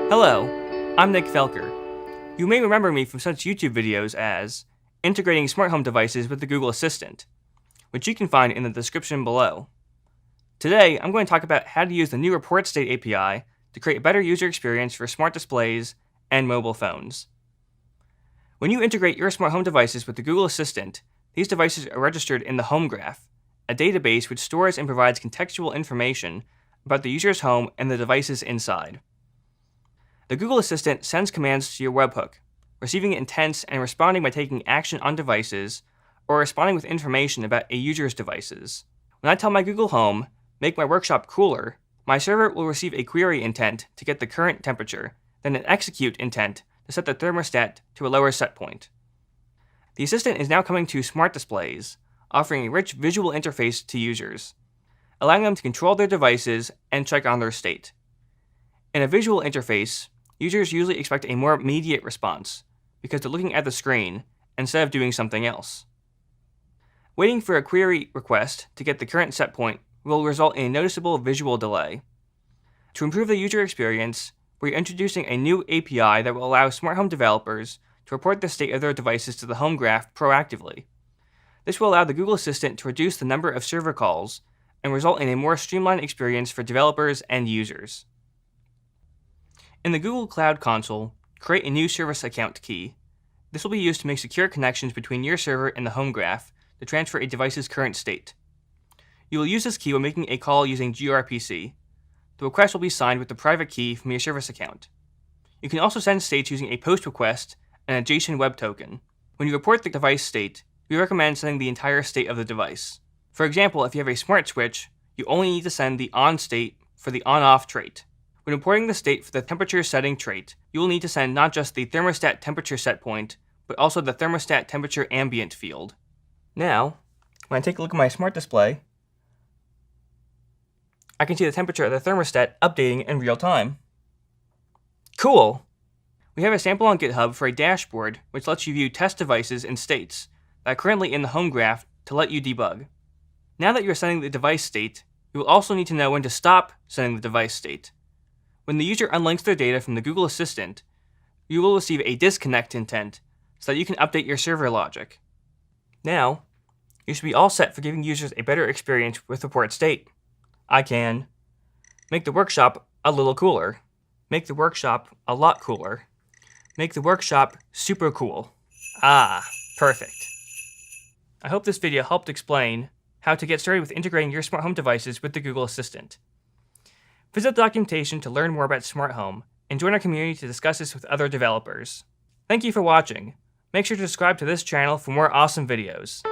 Hello, I'm Nick Felker. You may remember me from such YouTube videos as integrating smart home devices with the Google Assistant, which you can find in the description below. Today, I'm going to talk about how to use the new Report State API to create a better user experience for smart displays and mobile phones. When you integrate your smart home devices with the Google Assistant, these devices are registered in the Home Graph, a database which stores and provides contextual information about the user's home and the devices inside. The Google Assistant sends commands to your webhook, receiving intents and responding by taking action on devices or responding with information about a user's devices. When I tell my Google Home, make my workshop cooler, my server will receive a query intent to get the current temperature, then an execute intent to set the thermostat to a lower set point. The Assistant is now coming to smart displays, offering a rich visual interface to users, allowing them to control their devices and check on their state. In a visual interface, users usually expect a more immediate response because they're looking at the screen instead of doing something else. Waiting for a query request to get the current set point will result in a noticeable visual delay. To improve the user experience, we're introducing a new API that will allow smart home developers to report the state of their devices to the Home Graph proactively. This will allow the Google Assistant to reduce the number of server calls and result in a more streamlined experience for developers and users. In the Google Cloud Console, create a new service account key. This will be used to make secure connections between your server and the Home Graph to transfer a device's current state. You will use this key when making a call using gRPC. The request will be signed with the private key from your service account. You can also send states using a POST request and a JSON web token. When you report the device state, we recommend sending the entire state of the device. For example, if you have a smart switch, you only need to send the on state for the on-off trait. When reporting the state for the temperature setting trait, you will need to send not just the thermostat temperature set point, but also the thermostat temperature ambient field. Now, when I take a look at my smart display, I can see the temperature of the thermostat updating in real time. Cool! We have a sample on GitHub for a dashboard which lets you view test devices and states that are currently in the Home Graph to let you debug. Now that you are sending the device state, you will also need to know when to stop sending the device state. When the user unlinks their data from the Google Assistant, you will receive a disconnect intent so that you can update your server logic. Now, you should be all set for giving users a better experience with Report State. I can make the workshop a little cooler, make the workshop a lot cooler, make the workshop super cool. Ah, perfect. I hope this video helped explain how to get started with integrating your smart home devices with the Google Assistant. Visit the documentation to learn more about smart home and join our community to discuss this with other developers. Thank you for watching. Make sure to subscribe to this channel for more awesome videos.